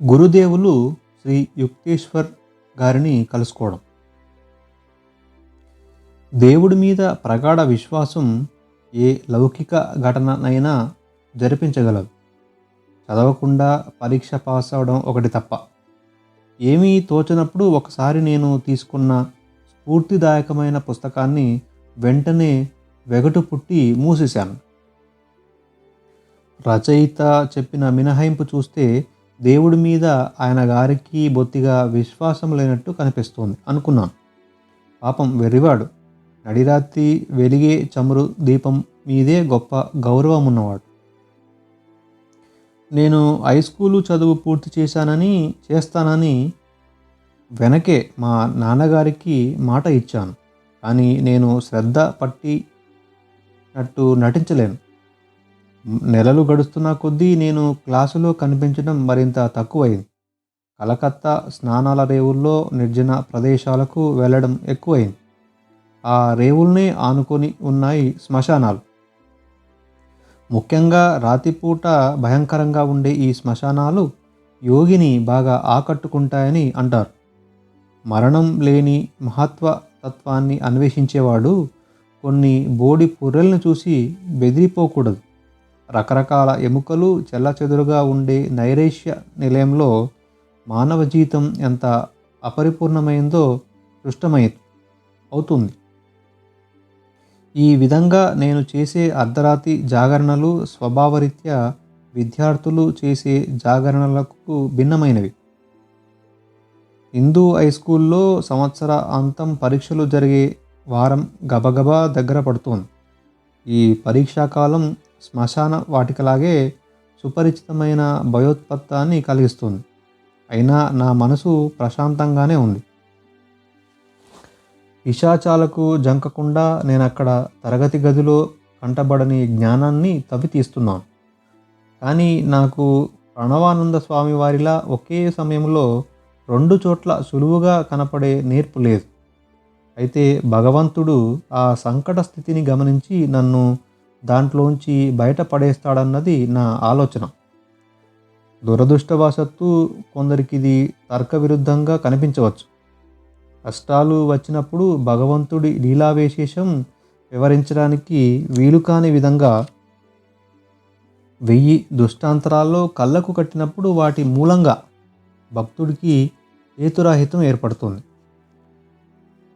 గురుదేవులు శ్రీ యుక్తేశ్వర్ గారిని కలుసుకోవడం. దేవుడి మీద ప్రగాఢ విశ్వాసం ఏ లౌకిక ఘటననైనా జరిపించగలదు. చదవకుండా పరీక్ష పాస్ అవ్వడం ఒకటి తప్ప. ఏమీ తోచనప్పుడు ఒకసారి నేను తీసుకున్న స్ఫూర్తిదాయకమైన పుస్తకాన్ని వెంటనే వెగటు పుట్టి మూసేశాను. రచయిత చెప్పిన మినహాయింపు చూస్తే దేవుడి మీద ఆయన గారికి బొత్తిగా విశ్వాసం లేనట్టు కనిపిస్తోంది అనుకున్నాను. పాపం వెర్రివాడు. నడిరాత్రి వెలిగే చమురు దీపం మీదే గొప్ప గౌరవం ఉన్నవాడు. నేను హై స్కూలు చదువు పూర్తి చేస్తానని వెనకే మా నాన్నగారికి మాట ఇచ్చాను. కానీ నేను శ్రద్ధ పట్టినట్టు నటించలేను. నెలలు గడుస్తున్న కొద్దీ నేను క్లాసులో కనిపించడం మరింత తక్కువైంది. కలకత్తా స్నానాల రేవుల్లో నిర్జన ప్రదేశాలకు వెళ్ళడం ఎక్కువైంది. ఆ రేవుల్నే ఆనుకొని ఉన్నాయి శ్మశానాలు. ముఖ్యంగా రాత్రిపూట భయంకరంగా ఉండే ఈ శ్మశానాలు యోగిని బాగా ఆకట్టుకుంటాయని అంటారు. మరణం లేని మహత్వ తత్వాన్ని అన్వేషించేవాడు కొన్ని బోడి పుర్రెలను చూసి బెదిరిపోకూడదు. రకరకాల ఎముకలు చెల్లాచెదురుగా ఉండే నైరేష్య నిలయంలో మానవ జీవితం ఎంత అపరిపూర్ణమైందో అవుతుంది. ఈ విధంగా నేను చేసే అర్ధరాత్రి జాగరణలు స్వభావరీత్యా విద్యార్థులు చేసే జాగరణలకు భిన్నమైనవి. హిందూ హై స్కూల్లో సంవత్సర అంతం పరీక్షలు జరిగే వారం గబగబా దగ్గర పడుతోంది. ఈ పరీక్షాకాలం శ్మశాన వాటికలాగే సుపరిచితమైన భయోత్పత్తాన్ని కలిగిస్తుంది. అయినా నా మనసు ప్రశాంతంగానే ఉంది. పిశాచాలకు జంకకుండా నేనక్కడ తరగతి గదిలో కంటబడని జ్ఞానాన్ని తవ్వి తీస్తున్నాను. కానీ నాకు ప్రణవానంద స్వామి వారిలా ఒకే సమయంలో రెండు చోట్ల సులువుగా కనపడే నేర్పు లేదు. అయితే భగవంతుడు ఆ సంకట స్థితిని గమనించి నన్ను దాంట్లోంచి బయటపడేస్తాడన్నది నా ఆలోచన. దురదృష్టవశాత్తు కొందరికిది తర్క విరుద్ధంగా కనిపించవచ్చు. కష్టాలు వచ్చినప్పుడు భగవంతుడి లీలావిశేషం వివరించడానికి వీలుకాని విధంగా 1000 దుష్టాంతరాల్లో కళ్ళకు కట్టినప్పుడు వాటి మూలంగా భక్తుడికి హేతురాహితం ఏర్పడుతుంది.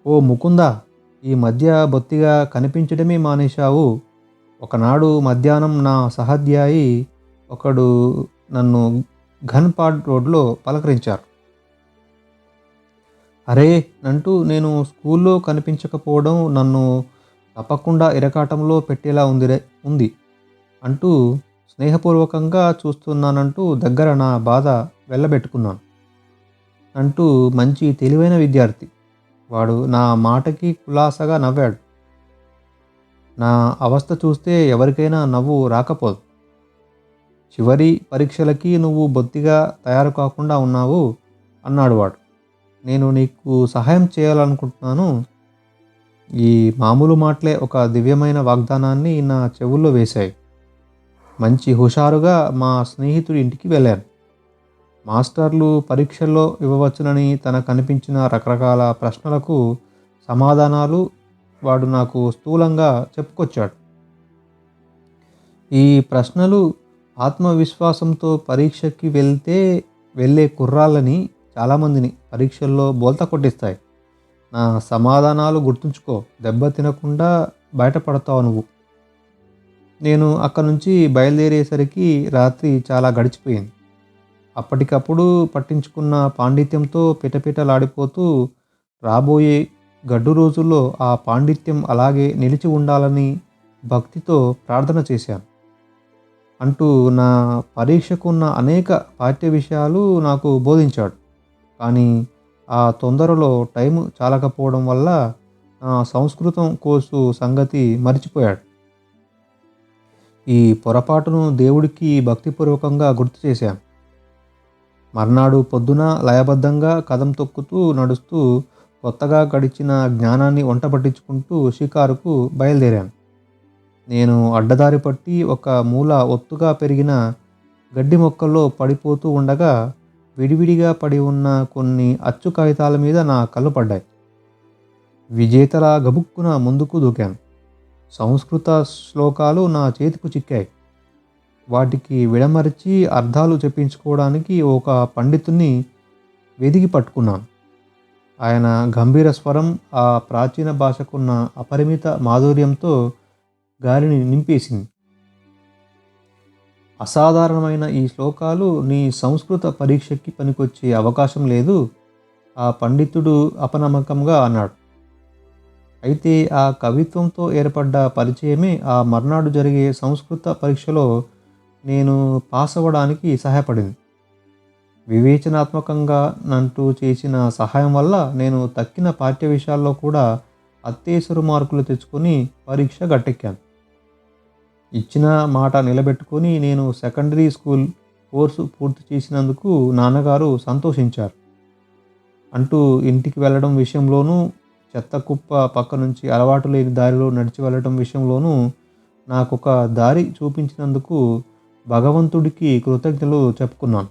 ఓ ముకుందా, ఈ మధ్య బొత్తిగా కనిపించడమే మానేశావు. ఒకనాడు మధ్యాహ్నం నా సహాధ్యాయి ఒకడు నన్ను ఘన్పాడ్ రోడ్లో పలకరించారు. అరే అంటూ నేను స్కూల్లో కనిపించకపోవడం నన్ను తప్పకుండా ఇరకాటంలో పెట్టేలా ఉంది అంటూ స్నేహపూర్వకంగా చూస్తున్నానంటూ దగ్గర నా బాధ వెళ్ళబెట్టుకున్నాను అంటూ మంచి తెలివైన విద్యార్థి. వాడు నా మాటకి కులాసగా నవ్వాడు. నా అవస్థ చూస్తే ఎవరికైనా నవ్వు రాకపోదు. చివరి పరీక్షలకి నువ్వు బొత్తిగా తయారు కాకుండా ఉన్నావు అన్నాడు వాడు. నేను నీకు సహాయం చేయాలనుకుంటున్నాను. ఈ మామూలు మాటలే ఒక దివ్యమైన వాగ్దానాన్ని నా చెవుల్లో వేశాయి. మంచి హుషారుగా మా స్నేహితుడి ఇంటికి వెళ్ళాను. మాస్టర్లు పరీక్షల్లో ఇవ్వవచ్చునని తనకు కనిపించిన రకరకాల ప్రశ్నలకు సమాధానాలు వాడు నాకు స్థూలంగా చెప్పుకొచ్చాడు. ఈ ప్రశ్నలు ఆత్మవిశ్వాసంతో పరీక్షకి వెళ్ళే కుర్రాళ్ళని చాలామందిని పరీక్షల్లో బోల్తా కొట్టిస్తాయి. నా సమాధానాలు గుర్తుంచుకో, దెబ్బ తినకుండా బయటపడతావు నువ్వు. నేను అక్కడి నుంచి బయలుదేరేసరికి రాత్రి చాలా గడిచిపోయింది. అప్పటికప్పుడు పట్టించుకున్న పాండిత్యంతో పిటపిటలాడిపోతూ రాబోయే గడ్డు రోజుల్లో ఆ పాండిత్యం అలాగే నిలిచి ఉండాలని భక్తితో ప్రార్థన చేశాను అంటూ నా పరీక్షకున్న అనేక పాఠ్య విషయాలు నాకు బోధించాడు. కానీ ఆ తొందరలో టైము చాలకపోవడం వల్ల సంస్కృతం కోర్సు సంగతి మరిచిపోయాడు. ఈ పొరపాటును దేవుడికి భక్తిపూర్వకంగా గుర్తు చేశాను. మర్నాడు పొద్దున లయబద్ధంగా కదం తొక్కుతూ నడుస్తూ కొత్తగా గడిచిన జ్ఞానాన్ని వంట పట్టించుకుంటూ షికారుకు బయలుదేరాను. నేను అడ్డదారి పట్టి ఒక మూల ఒత్తుగా పెరిగిన గడ్డి మొక్కల్లో పడిపోతూ ఉండగా విడివిడిగా పడి ఉన్న కొన్ని అచ్చు కాగితాల మీద నా కళ్ళు పడ్డాయి. విజేతలా గబుక్కున ముందుకు దూకాను. సంస్కృత శ్లోకాలు నా చేతికి చిక్కాయి. వాటికి విడమరిచి అర్థాలు చెప్పించుకోవడానికి ఒక పండితుణ్ణి వెదికి పట్టుకున్నాను. ఆయన గంభీర స్వరం ఆ ప్రాచీన భాషకున్న అపరిమిత మాధుర్యంతో గాలిని నింపేసింది. అసాధారణమైన ఈ శ్లోకాలు నీ సంస్కృత పరీక్షకి పనికొచ్చే అవకాశం లేదు, ఆ పండితుడు అపనమ్మకంగా అన్నాడు. అయితే ఆ కవిత్వంతో ఏర్పడ్డ పరిచయమే ఆ మర్నాడు జరిగే సంస్కృత పరీక్షలో నేను పాస్ అవ్వడానికి సహాయపడింది. వివేచనాత్మకంగా నంటూ చేసిన సహాయం వల్ల నేను తక్కిన పాఠ్య విషయాల్లో కూడా అత్తేసరు మార్కులు తెచ్చుకొని పరీక్ష గట్టెక్కాను. ఇచ్చిన మాట నిలబెట్టుకొని నేను సెకండరీ స్కూల్ కోర్సు పూర్తి చేసినందుకు నాన్నగారు సంతోషించారు. అంటూ ఇంటికి వెళ్ళడం విషయంలోనూ, చెత్త కుప్ప పక్క నుంచి అలవాటు లేని దారిలో నడిచి వెళ్ళడం విషయంలోనూ నాకొక దారి చూపించినందుకు భగవంతుడికి కృతజ్ఞతలు చెప్పుకున్నాను.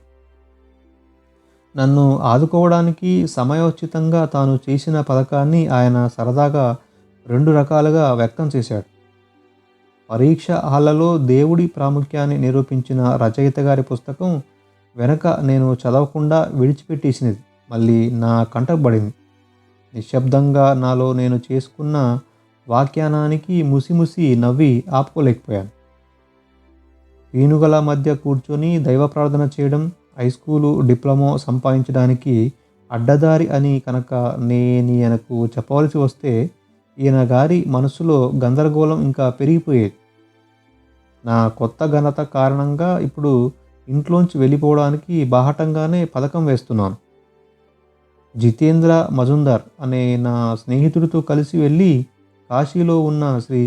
నన్ను ఆదుకోవడానికి సమయోచితంగా తాను చేసిన పథకాన్ని ఆయన సరదాగా 2 రకాలుగా వ్యక్తం చేశాడు. పరీక్ష హాళ్లలో దేవుడి ప్రాముఖ్యాన్ని నిరూపించిన రచయిత గారి పుస్తకం వెనక నేను చదవకుండా విడిచిపెట్టేసినది మళ్ళీ నా కంటపడింది. నిశ్శబ్దంగా నాలో నేను చేసుకున్న వాఖ్యానానికి ముసిముసి నవ్వి ఆపుకోలేకపోయాను. పీనుగల మధ్య కూర్చొని దైవ ప్రార్థన చేయడం హైస్కూలు డిప్లొమా సంపాదించడానికి అడ్డదారి అని కనుక నేనీయనకు చెప్పవలసి వస్తే ఈయన గారి మనసులో గందరగోళం ఇంకా పెరిగిపోయేది. నా కొత్త ఘనత కారణంగా ఇప్పుడు ఇంట్లోంచి వెళ్ళిపోవడానికి బాహటంగానే పథకం వేస్తున్నాను. జితేంద్ర మజుందార్ అనే నా స్నేహితుడితో కలిసి వెళ్ళి కాశీలో ఉన్న శ్రీ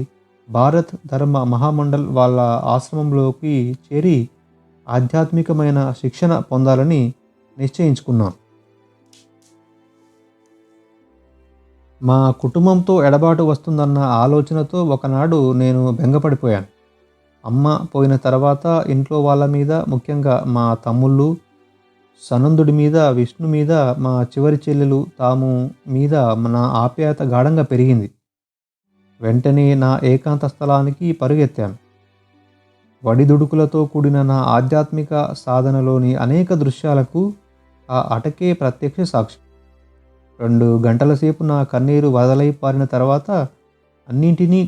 భారత్ ధర్మ మహామండల్ వాళ్ళ ఆశ్రమంలోకి చేరి ఆధ్యాత్మికమైన శిక్షణ పొందాలని నిశ్చయించుకున్నాను. మా కుటుంబంతో ఎడబాటు వస్తుందన్న ఆలోచనతో ఒకనాడు నేను బెంగపడిపోయాను. అమ్మ పోయిన తర్వాత ఇంట్లో వాళ్ళ మీద, ముఖ్యంగా మా తమ్ముళ్ళు సనందుడి మీద, విష్ణు మీద, మా చివరి చెల్లెలు తాము మీద నా ఆప్యాయత గాఢంగా పెరిగింది. వెంటనే నా ఏకాంత స్థలానికి పరుగెత్తాను. వడిదుడుకులతో కూడిన నా ఆధ్యాత్మిక సాధనలోని అనేక దృశ్యాలకు ఆ అటకే ప్రత్యక్ష సాక్షి. 2 గంటల సేపు నా కన్నీరు వదలై పారిన తర్వాత అన్నింటినీ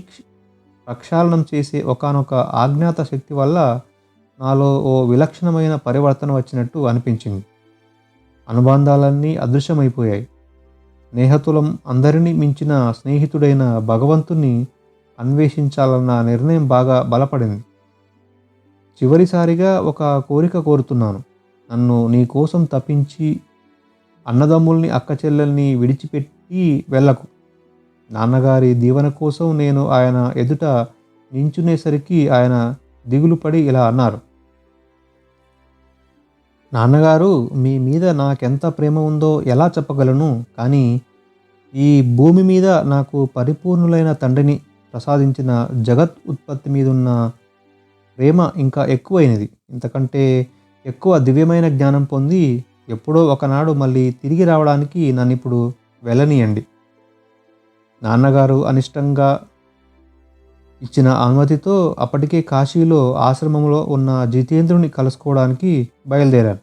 ప్రక్షాళనం చేసే ఒకానొక ఆజ్ఞాత శక్తి వల్ల నాలో ఓ విలక్షణమైన పరివర్తన వచ్చినట్టు అనిపించింది. అనుబంధాలన్నీ అదృశ్యమైపోయాయి. స్నేహతులం అందరినీ మించిన స్నేహితుడైన భగవంతుణ్ణి అన్వేషించాలన్న నిర్ణయం బాగా బలపడింది. చివరిసారిగా ఒక కోరిక కోరుతున్నాను. నన్ను నీ కోసం తప్పించి అన్నదమ్ముల్ని, అక్క చెల్లెల్ని విడిచిపెట్టి వెళ్ళకు. నాన్నగారి దీవెన కోసం నేను ఆయన ఎదుట నించునేసరికి ఆయన దిగులు పడి ఇలా అన్నారు. నాన్నగారు, మీ మీద నాకెంత ప్రేమ ఉందో ఎలా చెప్పగలను, కానీ ఈ భూమి మీద నాకు పరిపూర్ణులైన తండ్రిని ప్రసాదించిన జగత్ ఉత్పత్తి మీదున్న ప్రేమ ఇంకా ఎక్కువైనది. ఇంతకంటే ఎక్కువ దివ్యమైన జ్ఞానం పొంది ఎప్పుడో ఒకనాడు మళ్ళీ తిరిగి రావడానికి నన్నిప్పుడు వెళ్ళనీయండి. నాన్నగారు అనిష్టంగా ఇచ్చిన అనుమతితో అప్పటికే కాశీలో ఆశ్రమంలో ఉన్న జితేంద్రుని కలుసుకోవడానికి బయలుదేరాను.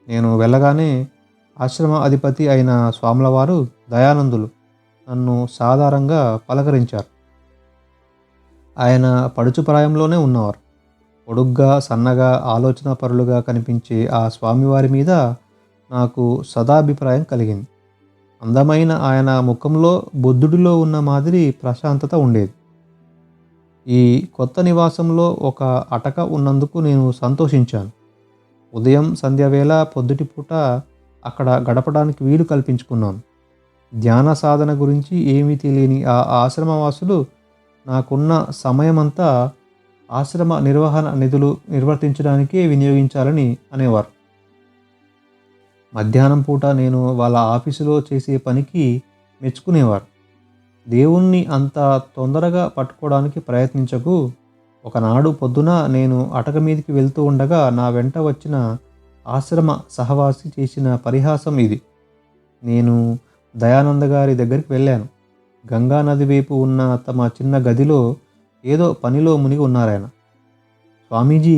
నేను వెళ్ళగానే ఆశ్రమ అధిపతి అయిన స్వాములవారు దయానందులు నన్ను సాధారణంగా పలకరించారు. ఆయన పడుచు ప్రాయంలోనే ఉన్నవారు. పొడుగ్గా, సన్నగా, ఆలోచన పరులుగా కనిపించే ఆ స్వామివారి మీద నాకు సదాభిప్రాయం కలిగింది. అందమైన ఆయన ముఖంలో బుద్ధుడిలో ఉన్న మాదిరి ప్రశాంతత ఉండేది. ఈ కొత్త నివాసంలో ఒక అటక ఉన్నందుకు నేను సంతోషించాను. ఉదయం, సంధ్యావేళ, పొద్దుటిపూట అక్కడ గడపడానికి వీలు కల్పించుకున్నాను. ధ్యాన సాధన గురించి ఏమీ తెలియని ఆ ఆశ్రమవాసులు నాకున్న సమయమంతా ఆశ్రమ నిర్వహణ నిధులు నిర్వర్తించడానికే వినియోగించాలని అనేవారు. మధ్యాహ్నం పూట నేను వాళ్ళ ఆఫీసులో చేసే పనికి మెచ్చుకునేవారు. దేవుణ్ణి అంత తొందరగా పట్టుకోవడానికి ప్రయత్నించకు. ఒకనాడు పొద్దున నేను అటక మీదకి వెళ్తూ ఉండగా నా వెంట వచ్చిన ఆశ్రమ సహవాసి చేసిన పరిహాసం ఇది. నేను దయానంద గారి దగ్గరికి వెళ్ళాను. గంగా నది వైపు ఉన్న తమ చిన్న గదిలో ఏదో పనిలో మునిగి ఉన్నారాయన. స్వామీజీ,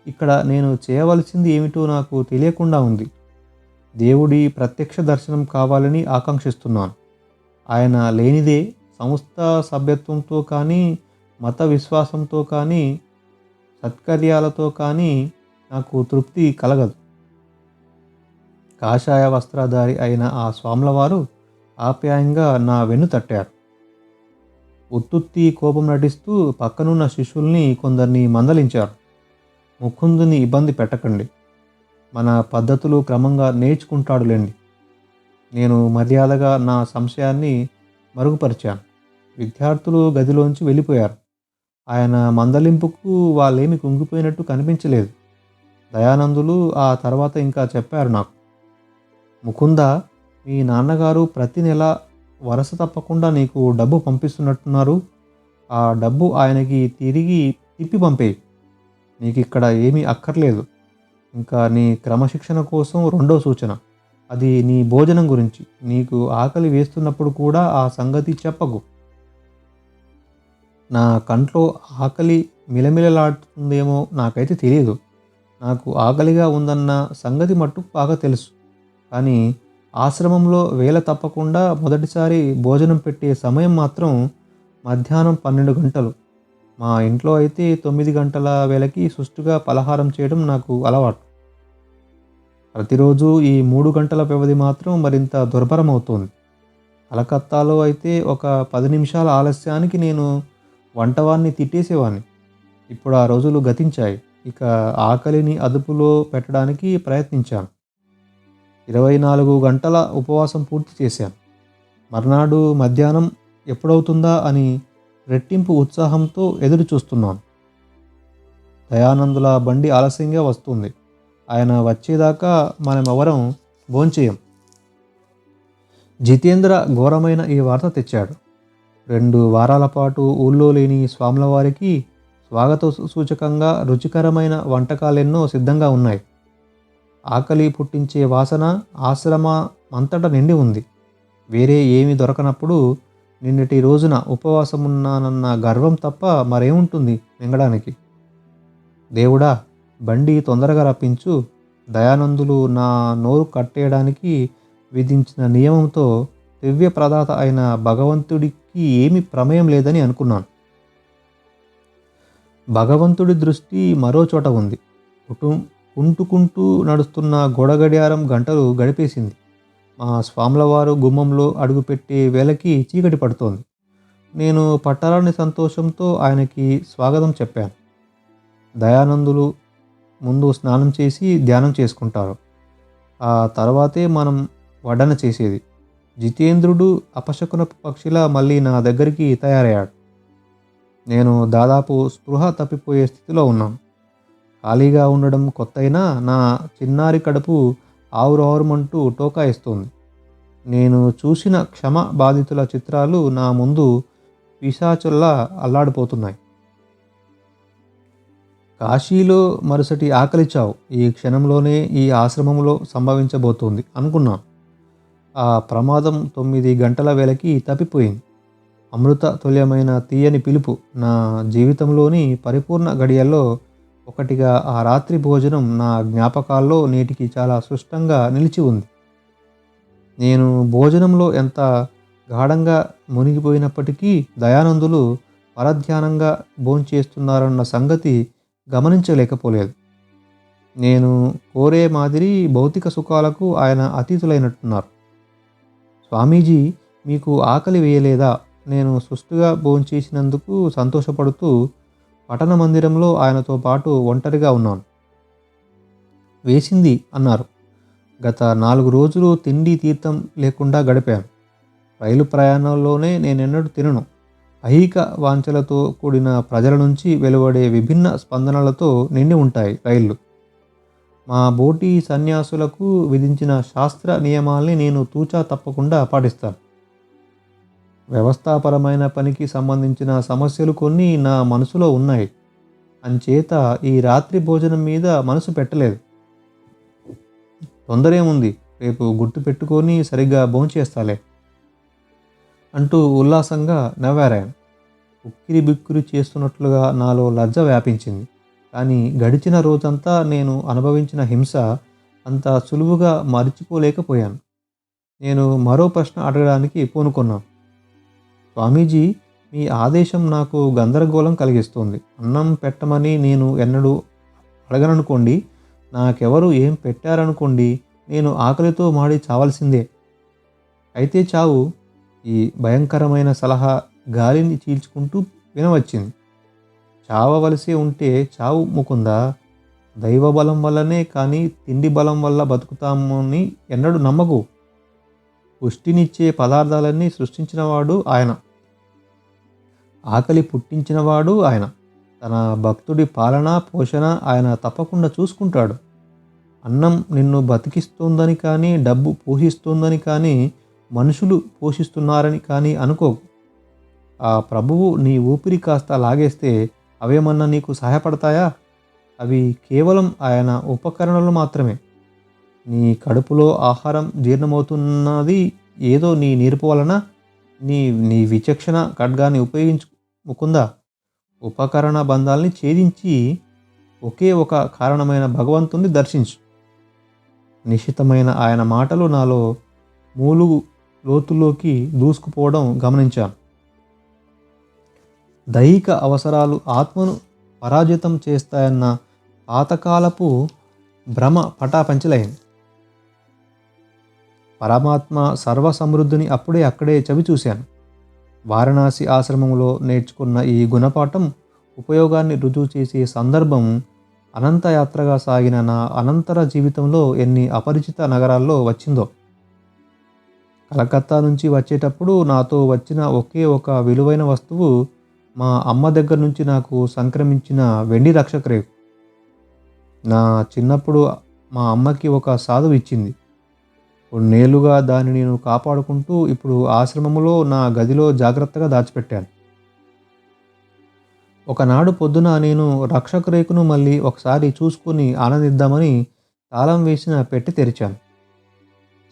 ఇక్కడ నేను చేయవలసింది ఏమిటో నాకు తెలియకుండా ఉంది. దేవుడి ప్రత్యక్ష దర్శనం కావాలని ఆకాంక్షిస్తున్నాను. ఆయన లేనిదే సంస్థ సభ్యత్వంతో కానీ, మత విశ్వాసంతో కానీ, సత్కర్యాలతో కానీ నాకు తృప్తి కలగదు. కాషాయ వస్త్రధారి అయిన ఆ స్వాములవారు ఆప్యాయంగా నా వెన్ను తట్టారు. ఉత్తుత్తి కోపం నటిస్తూ పక్కనున్న శిష్యుల్ని కొందరిని మందలించారు. ముకుందుని ఇబ్బంది పెట్టకండి, మన పద్ధతులు క్రమంగా నేర్చుకుంటాడులేండి. నేను మర్యాదగా నా సంశయాన్ని మరుగుపరిచాను. విద్యార్థులు గదిలోంచి వెళ్ళిపోయారు. ఆయన మందలింపుకు వాళ్ళేమి కుంగిపోయినట్టు కనిపించలేదు. దయానందులు ఆ తర్వాత ఇంకా చెప్పారు నాకు, ముకుంద, మీ నాన్నగారు ప్రతి నెల వరస తప్పకుండా నీకు డబ్బు పంపిస్తున్నట్టున్నారు. ఆ డబ్బు ఆయనకి తిరిగి తిప్పి పంపేయి. నీకు ఇక్కడ ఏమీ అక్కర్లేదు. ఇంకా నీ క్రమశిక్షణ కోసం రెండో సూచన, అది నీ భోజనం గురించి. నీకు ఆకలి వేస్తున్నప్పుడు కూడా ఆ సంగతి చెప్పకు. నా కంట్లో ఆకలి మిలమిలలాడుతుందేమో నాకైతే తెలియదు. నాకు ఆకలిగా ఉందన్న సంగతి మట్టుకు బాగా తెలుసు. కానీ ఆశ్రమంలో వేళ తప్పకుండా మొదటిసారి భోజనం పెట్టే సమయం మాత్రం మధ్యాహ్నం 12 గంటలు. మా ఇంట్లో అయితే 9 గంటల వేళకి సుష్టుగా పలహారం చేయడం నాకు అలవాటు. ప్రతిరోజు ఈ 3 గంటల వ్యవధి మాత్రం మరింత దుర్భరమవుతోంది. కలకత్తాలో అయితే ఒక 10 నిమిషాల ఆలస్యానికి నేను వంటవాన్ని తిట్టేసేవాడిని. ఇప్పుడు ఆ రోజులు గతించాయి. ఇక ఆకలిని అదుపులో పెట్టడానికి ప్రయత్నించాను. 24 గంటల ఉపవాసం పూర్తి చేశాను. మర్నాడు మధ్యాహ్నం ఎప్పుడవుతుందా అని రెట్టింపు ఉత్సాహంతో ఎదురు చూస్తున్నాను. దయానందుల బండి ఆలస్యంగా వస్తుంది. ఆయన వచ్చేదాకా మనమెవరం భోంచేయం. జితేంద్ర ఘోరమైన ఈ వార్త తెచ్చాడు. 2 వారాల పాటు ఊళ్ళో లేని స్వాముల వారికి స్వాగత సూచకంగా రుచికరమైన వంటకాలెన్నో సిద్ధంగా ఉన్నాయి. ఆకలి పుట్టించే వాసన ఆశ్రమమంతటా నిండి ఉంది. వేరే ఏమీ దొరకనప్పుడు నిన్నటి రోజున ఉపవాసమున్నానన్న గర్వం తప్ప మరేముంటుంది మింగడానికి. దేవుడా, బండి తొందరగా రప్పించు. దయానందులు నా నోరు కట్టేయడానికి విధించిన నియమంతో దివ్య ప్రదాత అయిన భగవంతుడికి ఏమీ ప్రమేయం లేదని అనుకున్నాను. భగవంతుడి దృష్టి మరో చోట ఉంది. కుంటుకుంటూ నడుస్తున్న గొడగడియారం గంటలు గడిపేసింది. మా స్వాములవారు గుమ్మంలో అడుగుపెట్టే వేళకి చీకటి పడుతోంది. నేను పట్టాలని సంతోషంతో ఆయనకి స్వాగతం చెప్పాను. దయానందులు ముందు స్నానం చేసి ధ్యానం చేసుకుంటారు. ఆ తర్వాతే మనం వడ్డన చేసేది. జితేంద్రుడు అపశకున పక్షిలా మళ్ళీ నా దగ్గరికి తయారయ్యాడు. నేను దాదాపు స్పృహ తప్పిపోయే స్థితిలో ఉన్నాను. ఖాళీగా ఉండడం కొత్తైనా నా చిన్నారి కడుపు ఆవురావురమంటూ టోకాయిస్తోంది. నేను చూసిన క్షమ బాధితుల చిత్రాలు నా ముందు పిశాచుల్లా అల్లాడిపోతున్నాయి. కాశీలో మరుసటి ఆకలి చావు ఈ క్షణంలోనే ఈ ఆశ్రమంలో సంభవించబోతోంది అనుకున్నాను. ఆ ప్రమాదం 9 గంటల వేళకి తప్పిపోయింది. అమృత తుల్యమైన తీయని పిలుపు నా జీవితంలోని పరిపూర్ణ గడియల్లో ఒకటిగా ఆ రాత్రి భోజనం నా జ్ఞాపకాల్లో నేటికి చాలా స్పష్టంగా నిలిచి ఉంది. నేను భోజనంలో ఎంత గాఢంగా మునిగిపోయినప్పటికీ దయానందులు పరధ్యానంగా భోంచేస్తున్నారన్న సంగతి గమనించలేకపోలేదు. నేను కోరే మాదిరి భౌతిక సుఖాలకు ఆయన అతీతులైనట్టున్నారు. స్వామీజీ, మీకు ఆకలి వేయలేదా? నేను సుష్టుగా భోంచేసినందుకు సంతోషపడుతూ పఠన మందిరంలో ఆయనతో పాటు ఒంటరిగా ఉన్నాను. వేసింది అన్నారు. గత 4 రోజులు తిండి తీర్థం లేకుండా గడిపాను. రైలు ప్రయాణంలోనే నేనెన్నడూ తినను. ఐహిక వాంఛలతో కూడిన ప్రజల నుంచి వెలువడే విభిన్న స్పందనలతో నిండి ఉంటాయి రైళ్లు. మా బోటి సన్యాసులకు విధించిన శాస్త్ర నియమాల్ని నేను తూచా తప్పకుండా పాటిస్తాను. వ్యవస్థాపరమైన పనికి సంబంధించిన సమస్యలు కొన్ని నా మనసులో ఉన్నాయి. అంచేత ఈ రాత్రి భోజనం మీద మనసు పెట్టలేదు. తొందరేముంది, రేపు గుర్తు పెట్టుకొని సరిగ్గా భోంచేస్తాలే అంటూ ఉల్లాసంగా నవ్వారాయన. ఉక్కిరి బిక్కిరి చేస్తున్నట్లుగా నాలో లజ్జ వ్యాపించింది. కానీ గడిచిన రోజంతా నేను అనుభవించిన హింస అంత సులువుగా మరిచిపోలేకపోయాను. నేను మరో ప్రశ్న అడగడానికి పూనుకున్నాను. స్వామీజీ, మీ ఆదేశం నాకు గందరగోళం కలిగిస్తోంది. అన్నం పెట్టమని నేను ఎన్నడూ అడగననుకోండి, నాకెవరు ఏం పెట్టారనుకోండి, నేను ఆకలితో మాడి చావాల్సిందే. అయితే చావు. ఈ భయంకరమైన సలహా గాలిని చీల్చుకుంటూ వినవచ్చింది. చావవలసి ఉంటే చావు ముకుందా. దైవబలం వల్లనే కానీ తిండి బలం వల్ల బతుకుతామని ఎన్నడూ నమ్మకు. పుష్టినిచ్చే పదార్థాలన్నీ సృష్టించినవాడు ఆయన. ఆకలి పుట్టించినవాడు ఆయన. తన భక్తుడి పాలన పోషణ ఆయన తప్పకుండా చూసుకుంటాడు. అన్నం నిన్ను బతికిస్తోందని కానీ, డబ్బు పోషిస్తోందని కానీ, మనుషులు పోషిస్తున్నారని కానీ అనుకోకు. ఆ ప్రభువు నీ ఊపిరి కాస్త లాగేస్తే అవేమన్నా నీకు సహాయపడతాయా? అవి కేవలం ఆయన ఉపకరణలు మాత్రమే. నీ కడుపులో ఆహారం జీర్ణమవుతున్నది ఏదో నీ నేర్పు వలన. నీ నీ విచక్షణ ఖడ్గాన్ని ఉపయోగించు ముకుందా. ఉపకరణ బంధాల్ని ఛేదించి ఒకే ఒక కారణమైన భగవంతుణ్ణి దర్శించు. నిశితమైన ఆయన మాటలు నాలో మూలుగు లోతులోకి దూసుకుపోవడం గమనించాను. దైహిక అవసరాలు ఆత్మను పరాజితం చేస్తాయన్న పాతకాలపు భ్రమ పటాపంచలైంది. పరమాత్మ సర్వసమృద్ధిని అక్కడే చవి చూశాను. వారణాసి ఆశ్రమంలో నేర్చుకున్న ఈ గుణపాఠం ఉపయోగాన్ని రుజువు చేసే సందర్భం అనంతయాత్రగా సాగిన నా అనంతర జీవితంలో ఎన్ని అపరిచిత నగరాల్లో వచ్చిందో. కలకత్తా నుంచి వచ్చేటప్పుడు నాతో వచ్చిన ఒకే ఒక విలువైన వస్తువు మా అమ్మ దగ్గర నుంచి నాకు సంక్రమించిన వెండి రక్షకరేకు. నా చిన్నప్పుడు మా అమ్మకి ఒక సాధువు ఇచ్చింది. కొన్నేళ్లుగా దాన్ని నేను కాపాడుకుంటూ ఇప్పుడు ఆశ్రమంలో నా గదిలో జాగ్రత్తగా దాచిపెట్టాను. ఒకనాడు పొద్దున నేను రక్షక రేకును మళ్ళీ ఒకసారి చూసుకుని ఆనందిద్దామని తాళం వేసిన పెట్టి తెరిచాను.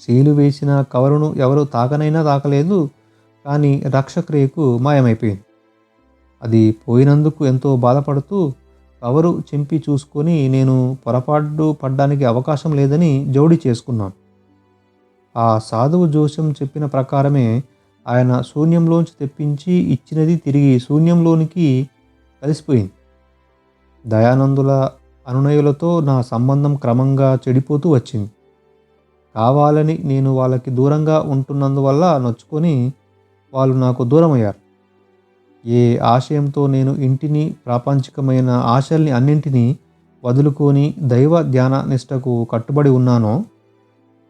సీలు వేసిన కవరును ఎవరు తాకనైనా తాకలేదు, కానీ రక్షక రేకు మాయమైపోయింది. అది పోయినందుకు ఎంతో బాధపడుతూ కవరు చింపి చూసుకొని నేను పొరపాటు పడ్డానికి అవకాశం లేదని జోడి చేసుకున్నాను. ఆ సాధువు జోస్యం చెప్పిన ప్రకారమే ఆయన శూన్యంలోంచి తెప్పించి ఇచ్చినది తిరిగి శూన్యంలోనికి కలిసిపోయింది. దయానందుల అనునయులతో నా సంబంధం క్రమంగా చెడిపోతూ వచ్చింది. కావాలని నేను వాళ్ళకి దూరంగా ఉంటున్నందువల్ల నొచ్చుకొని వాళ్ళు నాకు దూరమయ్యారు. ఏ ఆశయంతో నేను ఇంటిని, ప్రాపంచికమైన ఆశల్ని అన్నింటినీ వదులుకొని దైవ ధ్యాన నిష్టకు కట్టుబడి ఉన్నానో,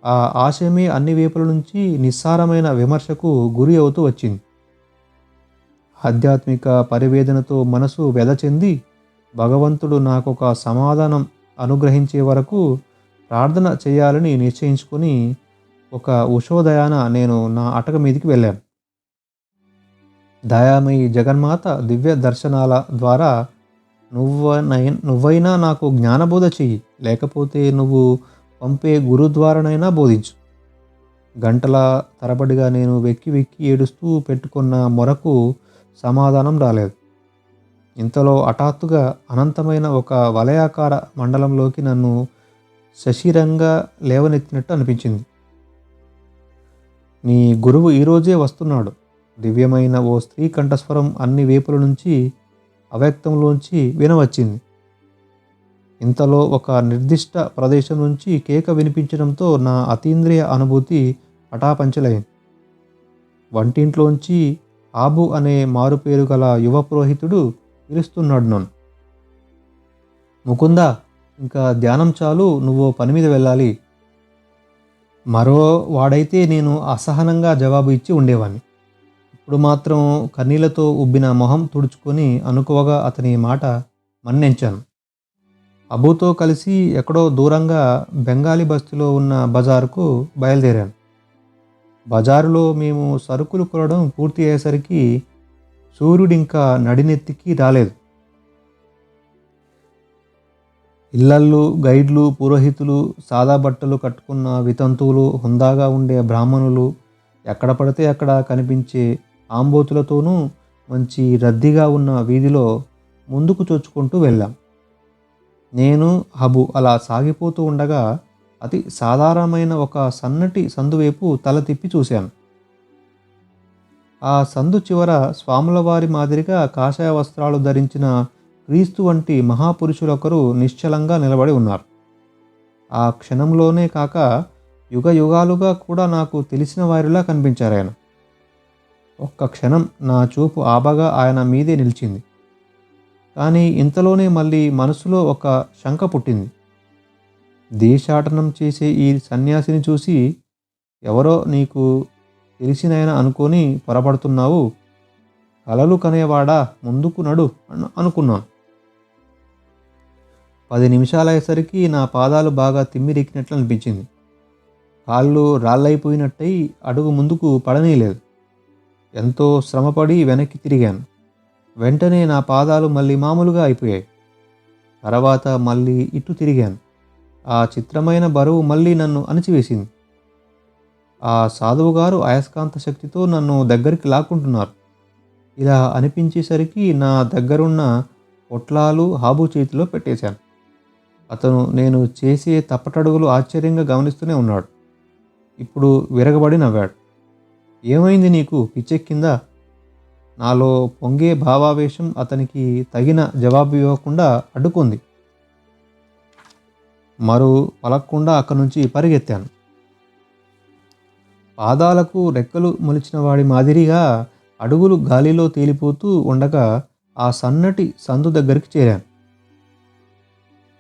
ఆ ఆశయమే అన్ని వైపుల నుంచి నిస్సారమైన విమర్శకు గురి అవుతూ వచ్చింది. ఆధ్యాత్మిక పరివేదనతో మనసు వ్యధ చెంది భగవంతుడు నాకొక సమాధానం అనుగ్రహించే వరకు ప్రార్థన చేయాలని నిశ్చయించుకొని ఒక ఉషోదయాన నేను నా అటక మీదికి వెళ్ళాను. దయామయి జగన్మాత దివ్య దర్శనాల ద్వారా నువ్వైనా నాకు జ్ఞానబోధ చెయ్యి, లేకపోతే నువ్వు పంపే గురుద్వారనైనా బోధించు. గంటల తరబడిగా నేను వెక్కి వెక్కి ఏడుస్తూ పెట్టుకున్న మొరకు సమాధానం రాలేదు. ఇంతలో హఠాత్తుగా అనంతమైన ఒక వలయాకార మండలంలోకి నన్ను శశిరంగా లేవనెత్తినట్టు అనిపించింది. నీ గురువు ఈరోజే వస్తున్నాడు. దివ్యమైన ఓ స్త్రీ కంఠస్వరం అన్ని వేపుల నుంచి అవ్యక్తంలోంచి వినవచ్చింది. ఇంతలో ఒక నిర్దిష్ట ప్రదేశం నుంచి కేక వినిపించడంతో నా అతీంద్రియ అనుభూతి పటాపంచలైంది. వంటింట్లోంచి ఆబు అనే మారుపేరు గల యువ పురోహితుడు పిలుస్తున్నాడు నన్ను. ముకుందా, ఇంకా ధ్యానం చాలు, నువ్వు పని మీద వెళ్ళాలి. మరో వాడైతే నేను అసహనంగా జవాబు ఇచ్చి ఉండేవాణ్ణి. ఇప్పుడు మాత్రం కన్నీళ్లతో ఉబ్బిన మొహం తుడుచుకొని అనుకువగా అతని మాట మన్నించాను. అబుతో కలిసి ఎక్కడో దూరంగా బెంగాలీ బస్తీలో ఉన్న బజారుకు బయలుదేరాను. బజారులో మేము సరుకులు కొనడం పూర్తి అయ్యేసరికి సూర్యుడింకా నడినెత్తికి రాలేదు. ఇల్లళ్ళు, గైడ్లు, పురోహితులు, సాదా బట్టలు కట్టుకున్న వితంతువులు, హుందాగా ఉండే బ్రాహ్మణులు, ఎక్కడ పడితే అక్కడ కనిపించే ఆంబోతులతోనూ మంచి రద్దీగా ఉన్న వీధిలో ముందుకు చొచ్చుకుంటూ వెళ్ళాం. నేను, హబు అలా సాగిపోతూ ఉండగా అతి సాధారణమైన ఒక సన్నటి సందు వైపు తల తిప్పి చూశాను. ఆ సందు చివర స్వాముల వారి మాదిరిగా కాషాయ వస్త్రాలు ధరించిన క్రీస్తు వంటి మహాపురుషులొకరు నిశ్చలంగా నిలబడి ఉన్నారు. ఆ క్షణంలోనే కాక యుగ యుగాలుగా కూడా నాకు తెలిసిన వారిలా కనిపించారాయన. ఒక్క క్షణం నా చూపు ఆబగా ఆయన మీదే నిలిచింది. కానీ ఇంతలోనే మళ్ళీ మనసులో ఒక శంక పుట్టింది. దేశాటనం చేసే ఈ సన్యాసిని చూసి ఎవరో నీకు తెలిసినాయన అనుకొని పొరపడుతున్నావు. కలలు కనేవాడా, ముందుకు నడు అనుకున్నాను. 10 నిమిషాలయ్యేసరికి నా పాదాలు బాగా తిమ్మిరెక్కినట్లు అనిపించింది. కాళ్ళు రాళ్ళైపోయినట్టయి అడుగు ముందుకు పడనీయలేదు. ఎంతో శ్రమపడి వెనక్కి తిరిగాను. వెంటనే నా పాదాలు మళ్ళీ మామూలుగా అయిపోయాయి. తర్వాత మళ్ళీ ఇటు తిరిగాను. ఆ చిత్రమైన బరువు మళ్ళీ నన్ను అణిచివేసింది. ఆ సాధువుగారు అయస్కాంత శక్తితో నన్ను దగ్గరికి లాక్కుంటున్నారు. ఇలా అనిపించేసరికి నా దగ్గరున్న పొట్లాలు హాబు చేతిలో పెట్టేశాను. అతను నేను చేసే తప్పటడుగులు ఆశ్చర్యంగా గమనిస్తూనే ఉన్నాడు. ఇప్పుడు విరగబడి నవ్వాడు. ఏమైంది నీకు, పిచ్చెక్కిందా? నాలో పొంగే భావావేశం అతనికి తగిన జవాబు ఇవ్వకుండా అడ్డుకుంది. మరో పలక్కుండా అక్కడి నుంచి పరిగెత్తాను. పాదాలకు రెక్కలు మొలిచిన వాడి మాదిరిగా అడుగులు గాలిలో తేలిపోతూ ఉండగా ఆ సన్నటి సందు దగ్గరికి చేరాను.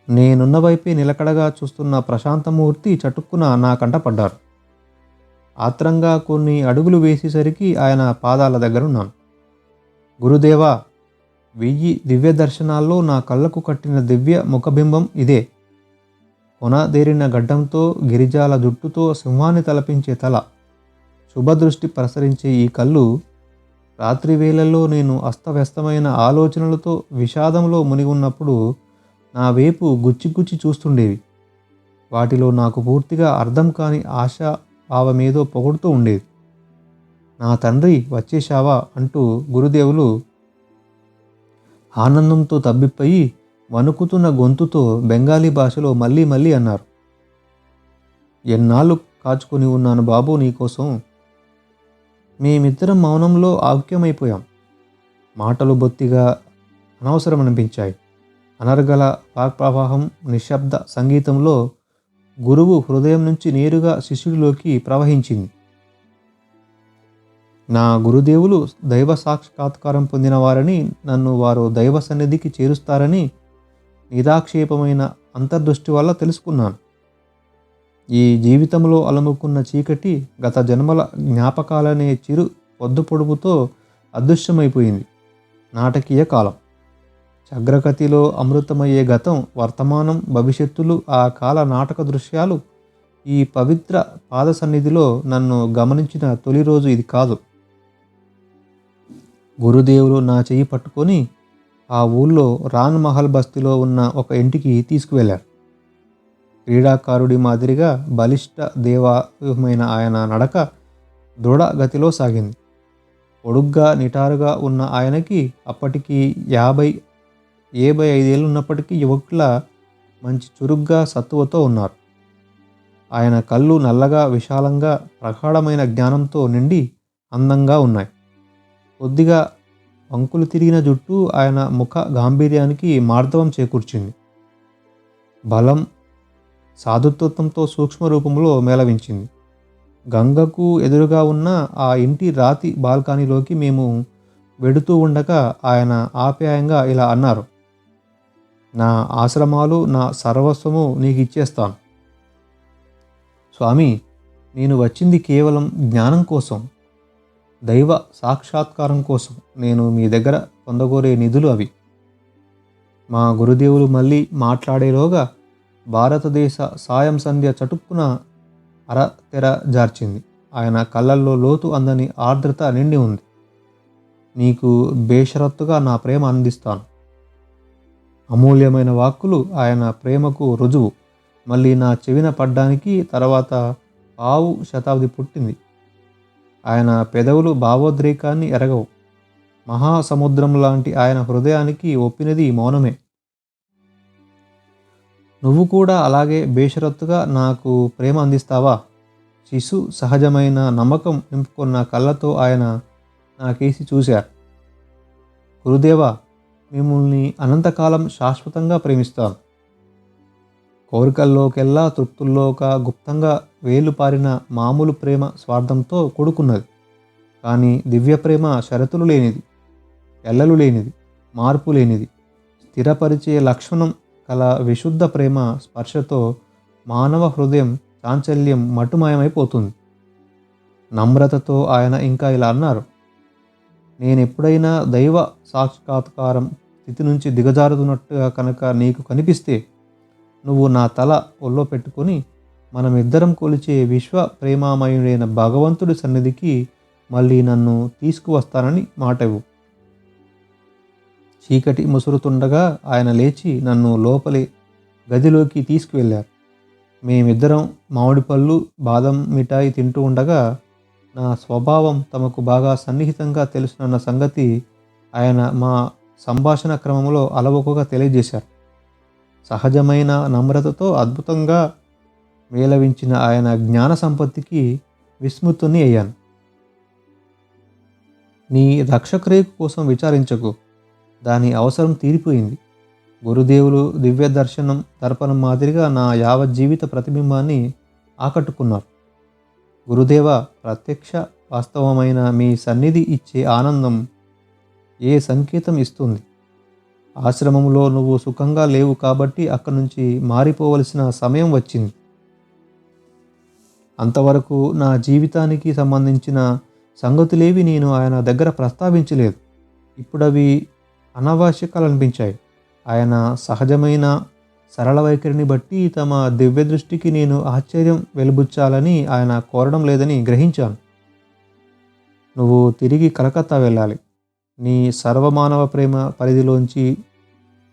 నేనున్న వైపే నిలకడగా చూస్తున్న ప్రశాంతమూర్తి చటుక్కున నా కంట పడ్డారు. ఆత్రంగా కొన్ని అడుగులు వేసేసరికి ఆయన పాదాల దగ్గరున్నాను. గురుదేవా, 1000 దివ్య దర్శనాల్లో నా కళ్ళకు కట్టిన దివ్య ముఖబింబం ఇదే. కొనదేరిన గడ్డంతో, గిరిజాల జుట్టుతో సింహాన్ని తలపించే తల, శుభదృష్టి ప్రసరించే ఈ కళ్ళు, రాత్రి వేళల్లో నేను అస్తవ్యస్తమైన ఆలోచనలతో విషాదంలో మునిగి ఉన్నప్పుడు నా వైపు గుచ్చి గుచ్చి చూస్తుండేవి. వాటిలో నాకు పూర్తిగా అర్థం కాని ఆశా భావమేదో పొగుడుతూ ఉండేది. నా తండ్రి వచ్చేశావా అంటూ గురుదేవులు ఆనందంతో తబ్బిబ్బయి వణుకుతున్న గొంతుతో బెంగాలీ భాషలో మళ్ళీ మళ్ళీ అన్నారు. ఎన్నాళ్ళు కాచుకొని ఉన్నాను బాబు నీకోసం. మేమిద్దరం మౌనంలో ఐక్యమైపోయాం. మాటలు బొత్తిగా అనవసరమనిపించాయి. అనర్గళ వాక్ప్రవాహం నిశ్శబ్ద సంగీతంలో గురువు హృదయం నుంచి నేరుగా శిష్యుడిలోకి ప్రవహించింది. నా గురుదేవులు దైవ సాక్షాత్కారం పొందిన వారని, నన్ను వారు దైవ సన్నిధికి చేరుస్తారని నిరాక్షేపమైన అంతర్దృష్టి వల్ల తెలుసుకున్నాను. ఈ జీవితంలో అలముకున్న చీకటి గత జన్మల జ్ఞాపకాలనే చిరు పొద్దు పొడుపుతో అదృశ్యమైపోయింది. నాటకీయ కాలం చగ్రగతిలో అమృతమయ్యే గతం, వర్తమానం, భవిష్యత్తులు, ఆ కాల నాటక దృశ్యాలు ఈ పవిత్ర పాద సన్నిధిలో నన్ను గమనించిన తొలి రోజు ఇది కాదు. గురుదేవులు నా చెయ్యి పట్టుకొని ఆ ఊళ్ళో రాన్ మహల్ బస్తీలో ఉన్న ఒక ఇంటికి తీసుకువెళ్ళారు. క్రీడాకారుడి మాదిరిగా బలిష్ట దేవాయుహమైన ఆయన నడక దృఢ గతిలో సాగింది. పొడుగ్గా నిటారుగా ఉన్న ఆయనకి అప్పటికి 50-75 ఉన్నప్పటికీ యువకుల మంచి చురుగ్గా సత్తువతో ఉన్నారు. ఆయన కళ్ళు నల్లగా, విశాలంగా, ప్రగాఢమైన జ్ఞానంతో నిండి అందంగా ఉన్నాయి. కొద్దిగా వంకులు తిరిగిన జుట్టు ఆయన ముఖ గాంభీర్యానికి మార్దవం చేకూర్చింది. బలం, సాధుత్వంతో సూక్ష్మ రూపంలో మేళవించింది. గంగకు ఎదురుగా ఉన్న ఆ ఇంటి రాతి బాల్కనీలోకి మేము వెడుతూ ఉండగా ఆయన ఆప్యాయంగా ఇలా అన్నారు. నా ఆశ్రమాలు, నా సర్వస్వము నీకు ఇచ్చేస్తాను. స్వామి, నేను వచ్చింది కేవలం జ్ఞానం కోసం, దైవ సాక్షాత్కారం కోసం. నేను మీ దగ్గర పొందగోరే నిధులు అవి. మా గురుదేవులు మళ్ళీ మాట్లాడేలోగా భారతదేశ సాయం సంధ్య చటుక్కున అరతెర జార్చింది. ఆయన కళ్ళల్లో లోతు అందని ఆర్ద్రత నిండి ఉంది. నీకు బేషరత్తుగా నా ప్రేమ అందిస్తాను. అమూల్యమైన వాక్కులు ఆయన ప్రేమకు రుజువు. మళ్ళీ నా చెవిన పడ్డానికి తర్వాత పావు శతాబ్ది పుట్టింది. ఆయన పెదవులు భావోద్రేకాన్ని ఎరగవు. మహాసముద్రం లాంటి ఆయన హృదయానికి ఒప్పినది మౌనమే. నువ్వు కూడా అలాగే బేషరతుగా నాకు ప్రేమ అందిస్తావా? శిశు సహజమైన నమ్మకం నింపుకున్న కళ్ళతో ఆయన నాకేసి చూశారు. గురుదేవా, మిమ్మల్ని అనంతకాలం శాశ్వతంగా ప్రేమిస్తాను. కోరికల్లోకెల్లా తృప్తుల్లోక గుప్తంగా వేలు పారిన మామూలు ప్రేమ స్వార్థంతో కూడుకున్నది. కానీ దివ్య ప్రేమ షరతులు లేనిది, ఎల్లలు లేనిది, మార్పు లేనిది, స్థిరపరిచే లక్షణం కల విశుద్ధ ప్రేమ స్పర్శతో మానవ హృదయం చాంచల్యం మటుమాయమైపోతుంది. నమ్రతతో ఆయన ఇంకా ఇలా అన్నారు. నేనెప్పుడైనా దైవ సాక్షాత్కారం స్థితి నుంచి దిగజారుతున్నట్టుగా కనుక నీకు కనిపిస్తే నువ్వు నా తల ఒళ్ళో పెట్టుకొని మనమిద్దరం కొలిచే విశ్వ ప్రేమామయుడైన భగవంతుడి సన్నిధికి మళ్ళీ నన్ను తీసుకువస్తానని మాటవు. చీకటి ముసురుతుండగా ఆయన లేచి నన్ను లోపలి గదిలోకి తీసుకువెళ్ళారు. మేమిద్దరం మామిడి పళ్ళు బాదం మిఠాయి తింటూ ఉండగా నా స్వభావం తమకు బాగా సన్నిహితంగా తెలుసునన్న సంగతి ఆయన మా సంభాషణ క్రమంలో అలవోకగా తెలియజేశారు. సహజమైన నమ్రతతో అద్భుతంగా మేళవించిన ఆయన జ్ఞాన సంపత్తికి విస్మృతుని అయ్యాను. నీ రక్షకరేకు కోసం విచారించకు, దాని అవసరం తీరిపోయింది. గురుదేవులు దివ్య దర్శనం దర్పణం మాదిరిగా నా యావత్ జీవిత ప్రతిబింబాన్ని ఆకట్టుకున్నారు. గురుదేవ, ప్రత్యక్ష వాస్తవమైన మీ సన్నిధి ఇచ్చే ఆనందం ఏ సంకేతం ఇస్తుంది? ఆశ్రమంలో నువ్వు సుఖంగా లేవు కాబట్టి అక్కడి నుంచి మారిపోవలసిన సమయం వచ్చింది. అంతవరకు నా జీవితానికి సంబంధించిన సంగతులేవి నేను ఆయన దగ్గర ప్రస్తావించలేదు. ఇప్పుడవి అనావశ్యకాలనిపించాయి. ఆయన సహజమైన సరళ వైఖరిని బట్టి తమ దివ్య దృష్టికి నేను ఆశ్చర్యం వెలుబుచ్చాలని ఆయన కోరడం లేదని గ్రహించాను. నువ్వు తిరిగి కలకత్తా వెళ్ళాలి. నీ సర్వమానవ ప్రేమ పరిధిలోంచి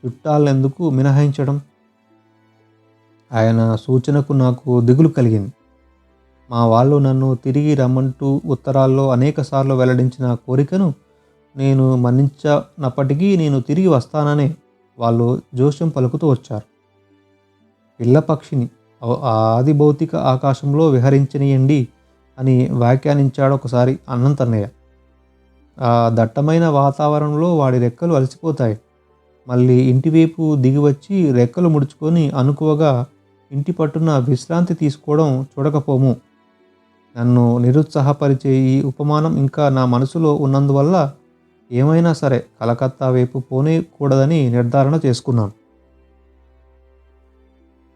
చుట్టాలెందుకు మినహాయించడం? ఆయన సూచనకు నాకు దిగులు కలిగింది. మా వాళ్ళు నన్ను తిరిగి రమ్మంటూ ఉత్తరాల్లో అనేకసార్లు వెల్లడించిన కోరికను నేను మన్నించనప్పటికీ నేను తిరిగి వస్తాననే వాళ్ళు జోస్యం పలుకుతూ వచ్చారు. పిల్లపక్షిని ఆది భౌతిక ఆకాశంలో విహరించనియండి అని వ్యాఖ్యానించాడు ఒకసారి అనంతన్నయ్య. ఆ దట్టమైన వాతావరణంలో వాడి రెక్కలు అలసిపోతాయి. మళ్ళీ ఇంటివైపు దిగివచ్చి రెక్కలు ముడుచుకొని అనుకువగా ఇంటి పట్టున విశ్రాంతి తీసుకోవడం చూడకపోము. నన్ను నిరుత్సాహపరిచే ఈ ఉపమానం ఇంకా నా మనసులో ఉన్నందువల్ల ఏమైనా సరే కలకత్తా వైపు పోనేకూడదని నిర్ధారణ చేసుకున్నాను.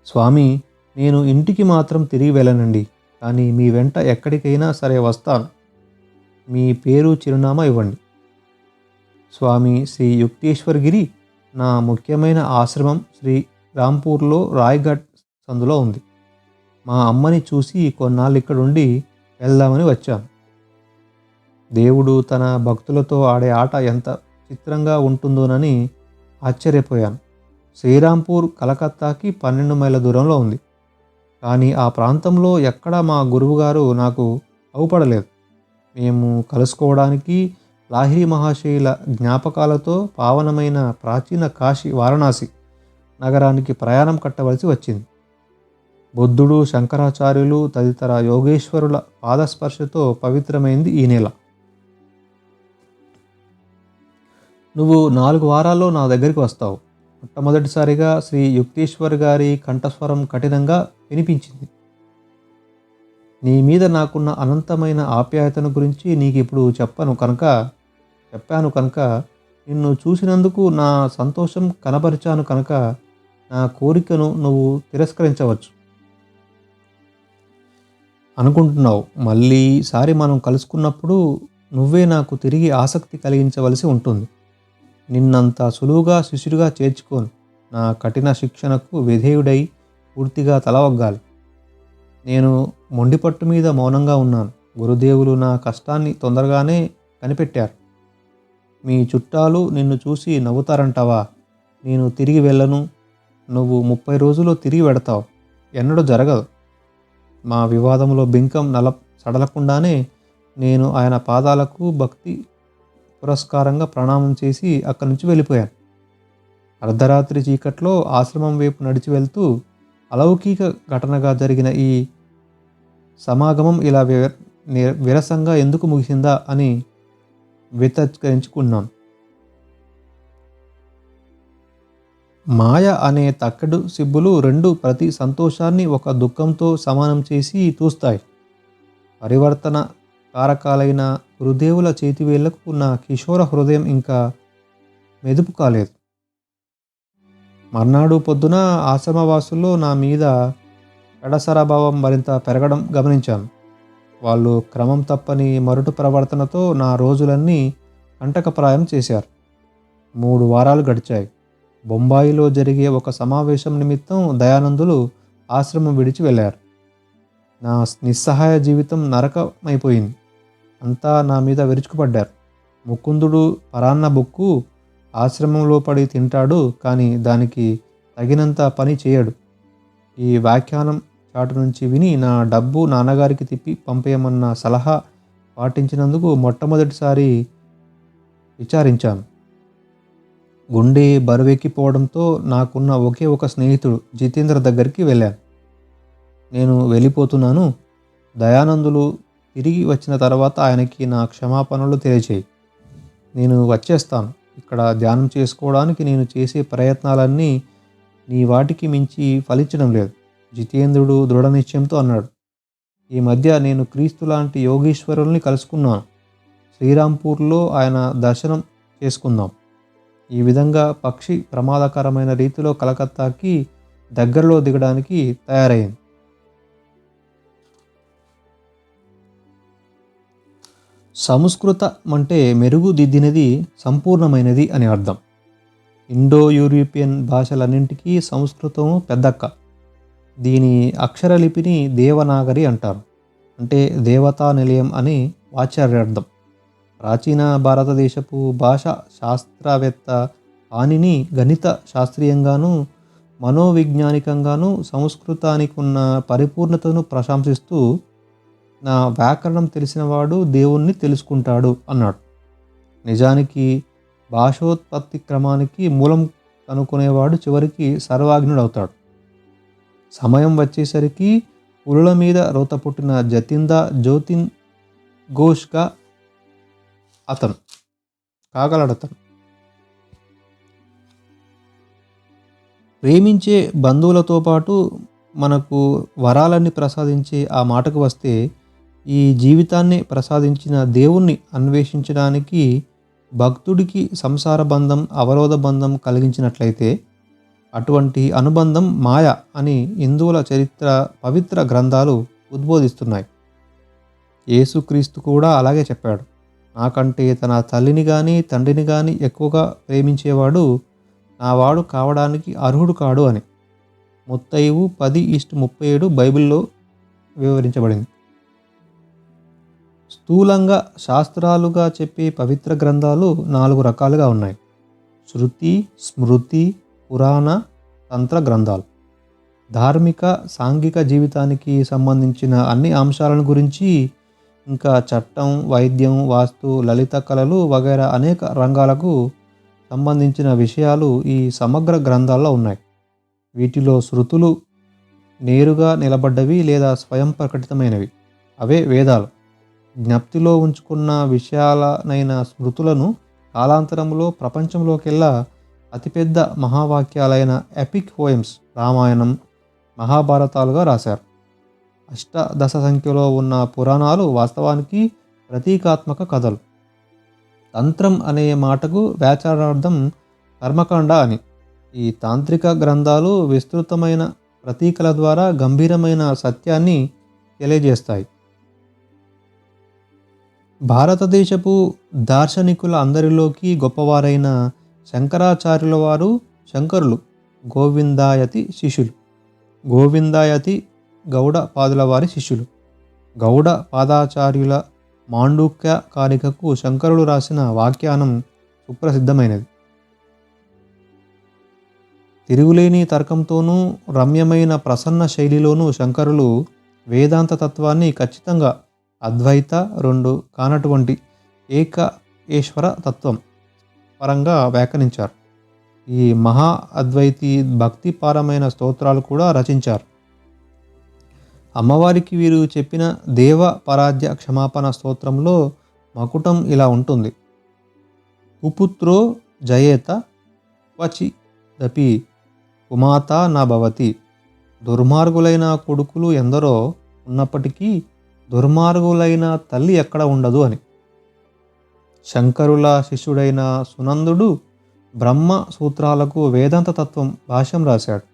స్వామి, నేను ఇంటికి మాత్రం తిరిగి వెళ్ళనండి, కానీ మీ వెంట ఎక్కడికైనా సరే వస్తాను. మీ పేరు చిరునామా ఇవ్వండి. స్వామి శ్రీ యుక్తేశ్వర్గిరి నా ముఖ్యమైన ఆశ్రమం శ్రీ రాంపూర్లో రాయ్గఢ్ సందులో ఉంది. మా అమ్మని చూసి కొన్నాళ్ళు ఇక్కడుండి వెళ్దామని వచ్చాను. దేవుడు తన భక్తులతో ఆడే ఆట ఎంత చిత్రంగా ఉంటుందోనని ఆశ్చర్యపోయాను. శ్రీరాంపూర్ కలకత్తాకి 12 మైళ్ళ దూరంలో ఉంది. కానీ ఆ ప్రాంతంలో ఎక్కడా మా గురువుగారు నాకు అవుపడలేదు. మేము కలుసుకోవడానికి లాహిరి మహాశయుల జ్ఞాపకాలతో పావనమైన ప్రాచీన కాశీ వారణాసి నగరానికి ప్రయాణం కట్టవలసి వచ్చింది. బుద్ధుడు, శంకరాచార్యులు తదితర యోగేశ్వరుల పాదస్పర్శతో పవిత్రమైంది ఈ నేల. నువ్వు 4 వారాల్లో నా దగ్గరికి వస్తావు. మొట్టమొదటిసారిగా శ్రీ యుక్తేశ్వర్ గారి కంఠస్వరం కఠినంగా వినిపించింది. నీ మీద నాకున్న అనంతమైన ఆప్యాయతను గురించి నీకు ఇప్పుడు చెప్పాను కనుక నిన్ను చూసినందుకు నా సంతోషం కనబరిచాను కనుక నా కోరికను నువ్వు తిరస్కరించవచ్చు అనుకుంటున్నావు. మళ్ళీసారి మనం కలుసుకున్నప్పుడు నువ్వే నాకు తిరిగి ఆసక్తి కలిగించవలసి ఉంటుంది. నిన్నంత సులువుగా శిష్యుడిగా చేర్చుకోను. నా కఠిన శిక్షణకు విధేయుడై పూర్తిగా తలవగ్గాలి. నేను మొండిపట్టు మీద మౌనంగా ఉన్నాను. గురుదేవులు నా కష్టాన్ని తొందరగానే కనిపెట్టారు. మీ చుట్టాలు నిన్ను చూసి నవ్వుతారంటావా? నేను తిరిగి వెళ్ళను, నువ్వు 30 రోజుల్లో తిరిగి వెడతావు, ఎన్నడూ జరగదు. మా వివాదంలో బింకం సడలకుండానే నేను ఆయన పాదాలకు భక్తి పురస్కారంగా ప్రణామం చేసి అక్కడి నుంచి వెళ్ళిపోయాను. అర్ధరాత్రి చీకట్లో ఆశ్రమం వైపు నడిచి వెళ్తూ అలౌకిక ఘటనగా జరిగిన ఈ సమాగమం ఇలా విరసంగా ఎందుకు ముగిసిందా అని వితర్కించుకున్నాను. మాయ అనే తక్కడు సిబ్బులు రెండు ప్రతి సంతోషాన్ని ఒక దుఃఖంతో సమానం చేసి చూస్తాయి. పరివర్తన కారకాలైన గురుదేవుల చేతివేళ్లకు నా కిషోర హృదయం ఇంకా మెదుపు కాలేదు. మర్నాడు పొద్దున ఆశ్రమవాసుల్లో నా మీద ఎడసరభావం మరింత పెరగడం గమనించాను. వాళ్ళు క్రమం తప్పని మరుటు ప్రవర్తనతో నా రోజులన్నీ కంటకప్రాయం చేశారు. 3 వారాలు గడిచాయి. బొంబాయిలో జరిగే ఒక సమావేశం నిమిత్తం దయానందులు ఆశ్రమం విడిచి వెళ్ళారు. నా నిస్సహాయ జీవితం నరకమైపోయింది. అంతా నా మీద విరుచుకుపడ్డారు. ముకుందుడు పరాన్న బుక్కు ఆశ్రమంలో పడి తింటాడు, కానీ దానికి తగినంత పని చేయడు. ఈ వ్యాఖ్యానం చాటు నుంచి విని నా డబ్బు నాన్నగారికి తిప్పి పంపేయమన్న సలహా పాటించినందుకు మొట్టమొదటిసారి విచారించాను. గుండె బరువెక్కిపోవడంతో నాకున్న ఒకే ఒక స్నేహితుడు జితేంద్ర దగ్గరికి వెళ్ళాను. నేను వెళ్ళిపోతున్నాను. దయానందులు తిరిగి వచ్చిన తర్వాత ఆయనకి నా క్షమాపణలు తెలియచేయి. నేను వచ్చేస్తాను. ఇక్కడ ధ్యానం చేసుకోవడానికి నేను చేసే ప్రయత్నాలన్నీ నీ వాటికి మించి ఫలించడం లేదు, జితేంద్రుడు దృఢ నిశ్చయంతో అన్నాడు. ఈ మధ్య నేను క్రీస్తు లాంటి యోగీశ్వరుల్ని కలుసుకున్నాను. శ్రీరాంపూర్లో ఆయన దర్శనం చేసుకుందాం. ఈ విధంగా పక్షి ప్రమాదకరమైన రీతిలో కలకత్తాకి దగ్గరలో దిగడానికి తయారైంది. సంస్కృతం అంటే మెరుగుదిద్దినది, సంపూర్ణమైనది అని అర్థం. ఇండో యూరోపియన్ భాషలన్నింటికీ సంస్కృతం పెద్దక్క. దీని అక్షరలిపిని దేవనాగరి అంటారు. అంటే దేవతా నిలయం అని వాచ్యార్థం. ప్రాచీన భారతదేశపు భాషా శాస్త్రవేత్త పాణిని గణిత శాస్త్రీయంగానూ మనోవిజ్ఞానికంగానూ సంస్కృతానికి ఉన్న పరిపూర్ణతను ప్రశంసిస్తూ, నా వ్యాకరణం తెలిసినవాడు దేవుణ్ణి తెలుసుకుంటాడు అన్నాడు. నిజానికి భాషోత్పత్తి క్రమానికి మూలం కనుక్కునేవాడు చివరికి సర్వజ్ఞుడవుతాడు. సమయం వచ్చేసరికి పులుల మీద రోత పుట్టిన జతిన్ ఘోష్గా అతను కాగలడతను. ప్రేమించే బంధువులతో పాటు మనకు వరాలన్నీ ప్రసాదించే ఆ మాటకు వస్తే, ఈ జీవితాన్ని ప్రసాదించిన దేవుణ్ణి అన్వేషించడానికి భక్తుడికి సంసార బంధం, అవరోధ బంధం కలిగించినట్లయితే అటువంటి అనుబంధం మాయ అని హిందువుల చరిత్ర పవిత్ర గ్రంథాలు ఉద్బోధిస్తున్నాయి. యేసుక్రీస్తు కూడా అలాగే చెప్పాడు. నాకంటే తన తల్లిని కానీ తండ్రిని కానీ ఎక్కువగా ప్రేమించేవాడు నావాడు కావడానికి అర్హుడు కాడు అని మత్తయి 10:37 బైబిల్లో వివరించబడింది. స్థూలంగా శాస్త్రాలుగా చెప్పే పవిత్ర గ్రంథాలు 4 రకాలుగా ఉన్నాయి. శృతి, స్మృతి, పురాణ, తంత్ర గ్రంథాలు. ధార్మిక, సాంఘిక జీవితానికి సంబంధించిన అన్ని అంశాలను గురించి, ఇంకా చట్టం, వైద్యం, వాస్తు, లలిత కళలు వగైరా అనేక రంగాలకు సంబంధించిన విషయాలు ఈ సమగ్ర గ్రంథాల్లో ఉన్నాయి. వీటిలో శృతులు నేరుగా నిలబడ్డవి లేదా స్వయం ప్రకటితమైనవి. అవే వేదాలు. జ్ఞప్తిలో ఉంచుకున్న విషయాలనైన స్మృతులను కాలాంతరంలో ప్రపంచంలోకెల్లా అతిపెద్ద మహావాక్యాలైన ఎపిక్ పోయమ్స్, రామాయణం, మహాభారతాలుగా రాశారు. అష్టాదశ సంఖ్యలో ఉన్న పురాణాలు వాస్తవానికి ప్రతీకాత్మక కథలు. తంత్రం అనే మాటకు వ్యాచారార్థం కర్మకాండ అని. ఈ తాంత్రిక గ్రంథాలు విస్తృతమైన ప్రతీకల ద్వారా గంభీరమైన సత్యాన్ని తెలియజేస్తాయి. భారతదేశపు దార్శనికుల అందరిలోకి గొప్పవారైన శంకరాచార్యుల వారు శంకరులు గోవిందాయతి శిష్యులు. గోవిందాయతి గౌడ పాదుల వారి శిష్యులు. గౌడ పాదాచార్యుల మాండూక్య కారికకు శంకరులు రాసిన వ్యాఖ్యానం సుప్రసిద్ధమైనది. తిరుగులేని తర్కంతోనూ రమ్యమైన ప్రసన్న శైలిలోనూ శంకరులు వేదాంత తత్వాన్ని ఖచ్చితంగా అద్వైత రెండు కానటువంటి ఏక ఈశ్వర తత్వం పరంగా వ్యాఖ్యానించారు. ఈ మహా అద్వైతి భక్తిపారమైన స్తోత్రాలు కూడా రచించారు. అమ్మవారికి వీరు చెప్పిన దేవ పరాధ్య క్షమాపణ స్తోత్రంలో మకుటం ఇలా ఉంటుంది: కుపుత్రో జయేత క్వచిదపి కుమాత నా భవతి. దుర్మార్గులైన కొడుకులు ఎందరో ఉన్నప్పటికీ దుర్మార్గులైన తల్లి ఎక్కడ ఉండదు అని. శంకరుల శిష్యుడైన సునందుడు బ్రహ్మ సూత్రాలకు వేదాంత తత్వం భాష్యం రాశాడు.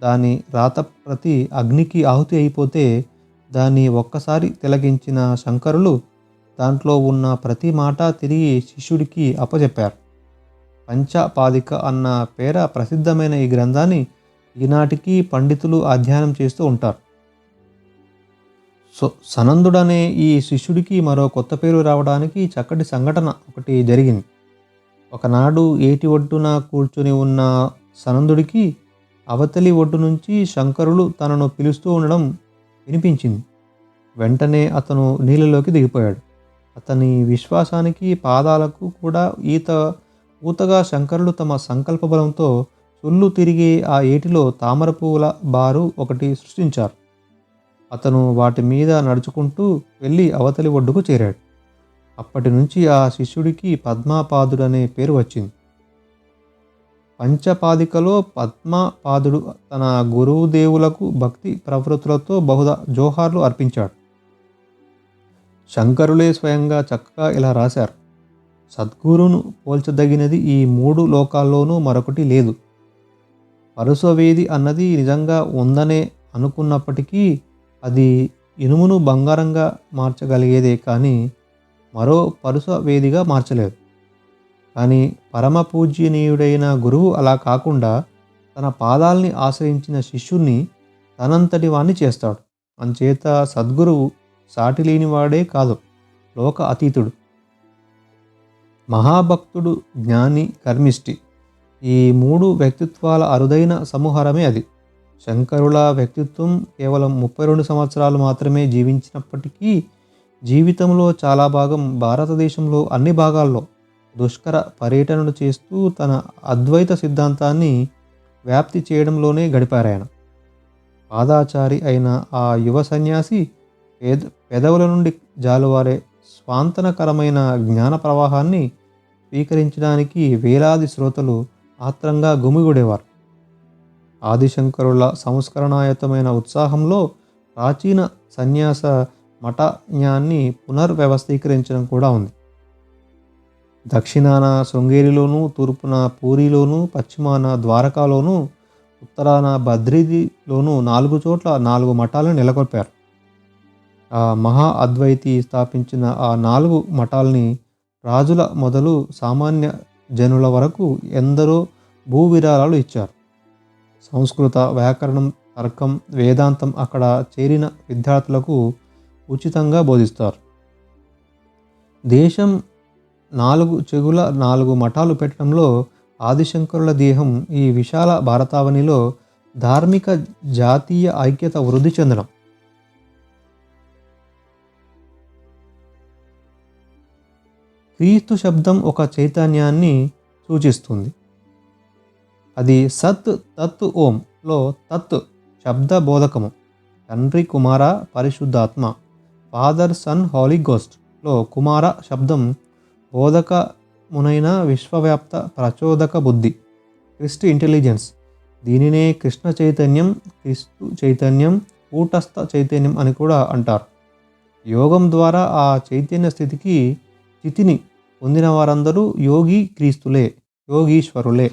దాని రాత ప్రతి అగ్నికి ఆహుతి అయిపోతే దాన్ని ఒక్కసారి తిలకించిన శంకరులు దాంట్లో ఉన్న ప్రతి మాట తిరిగి శిష్యుడికి అప్పచెప్పారు. పంచపాదిక అన్న పేర ప్రసిద్ధమైన ఈ గ్రంథాన్ని ఈనాటికి పండితులు అధ్యయనం చేస్తూ ఉంటారు. సనందుడనే ఈ శిష్యుడికి మరో కొత్త పేరు రావడానికి చక్కటి సంఘటన ఒకటి జరిగింది. ఒకనాడు ఏటి ఒడ్డున కూర్చుని ఉన్న సనందుడికి అవతలి ఒడ్డు నుంచి శంకరులు తనను పిలుస్తూ ఉండడం వినిపించింది. వెంటనే అతను నీళ్ళలోకి దిగిపోయాడు. అతని విశ్వాసానికి పాదాలకు కూడా ఊతగా శంకరులు తమ సంకల్ప బలంతో చుళ్ళు తిరిగే ఆ ఏటిలో తామర పువ్వుల బారు ఒకటి సృష్టించారు. అతను వాటి మీద నడుచుకుంటూ వెళ్ళి అవతలి ఒడ్డుకు చేరాడు. అప్పటి నుంచి ఆ శిష్యుడికి పద్మపాదుడనే పేరు వచ్చింది. పంచపాదికలో పద్మపాదుడు తన గురువుదేవులకు భక్తి ప్రవృత్తులతో బహుదా జోహార్లు అర్పించాడు. శంకరులే స్వయంగా చక్కగా ఇలా రాశారు: సద్గురును పోల్చదగినది ఈ మూడు లోకాల్లోనూ మరొకటి లేదు. పరుసవేది అన్నది నిజంగా ఉందనే అనుకున్నప్పటికీ అది ఇనుమును బంగారంగా మార్చగలిగేదే కానీ మరో పరుసవేదిగా మార్చలేదు. కానీ పరమ పూజ్యనీయుడైన గురువు అలా కాకుండా తన పాదాల్ని ఆశ్రయించిన శిష్యుణ్ణి తనంతటి వాణ్ణి చేస్తాడు. అంచేత సద్గురువు సాటి లేనివాడే కాదు, లోక అతీతుడు, మహాభక్తుడు, జ్ఞాని, కర్మిష్టి. ఈ మూడు వ్యక్తిత్వాల అరుదైన సమూహరమే అది. శంకరుల వ్యక్తిత్వం కేవలం 32 సంవత్సరాలు మాత్రమే జీవించినప్పటికీ జీవితంలో చాలా భాగం భారతదేశంలో అన్ని భాగాల్లో దుష్కర పర్యటనలు చేస్తూ తన అద్వైత సిద్ధాంతాన్ని వ్యాప్తి చేయడంలోనే గడిపారాయన. పాదాచారి అయిన ఆ యువ సన్యాసి పెదవుల నుండి జాలువారే స్వాంతనకరమైన జ్ఞాన ప్రవాహాన్ని స్వీకరించడానికి వేలాది శ్రోతలు ఆత్రంగా గుమిగూడేవారు. ఆదిశంకరుల సంస్కరణాయుతమైన ఉత్సాహంలో ప్రాచీన సన్యాస మఠజ్ఞాన్ని పునర్వ్యవస్థీకరించడం కూడా ఉంది. దక్షిణాన శృంగేరిలోను, తూర్పున పూరిలోను, పశ్చిమాన ద్వారకాలోను, ఉత్తరాన బద్రీలోను 4 చోట్ల 4 మఠాలను నెలకొల్పారు. ఆ మహా అద్వైతి స్థాపించిన ఆ 4 మఠాల్ని రాజుల మొదలు సామాన్య జనుల వరకు ఎందరో భూవిరాళాలు ఇచ్చారు. సంస్కృత, వ్యాకరణం, తర్కం, వేదాంతం అక్కడ చేరిన విద్యార్థులకు ఉచితంగా బోధిస్తారు. దేశం 4 చెగుల 4 మఠాలు పెట్టడంలో ఆదిశంకరుల దేహం ఈ విశాల భారతావనిలో ధార్మిక జాతీయ ఐక్యత వృద్ధి చెందడం. క్రీస్తు శబ్దం ఒక చైతన్యాన్ని సూచిస్తుంది. అది సత్ తత్ ఓంలో తత్ శబ్ద బోధకము. తండ్రి, కుమార, పరిశుద్ధాత్మ, ఫాదర్, సన్, హాలీ గోస్ట్లో కుమార శబ్దం బోధకమునైన విశ్వవ్యాప్త ప్రచోదక బుద్ధి, క్రిస్ట్ ఇంటెలిజెన్స్. దీనినే కృష్ణ చైతన్యం, క్రీస్తు చైతన్యం, కూటస్థ చైతన్యం అని కూడా అంటారు. యోగం ద్వారా ఆ చైతన్య స్థితిని పొందిన వారందరూ యోగి క్రీస్తులే, యోగీశ్వరులే.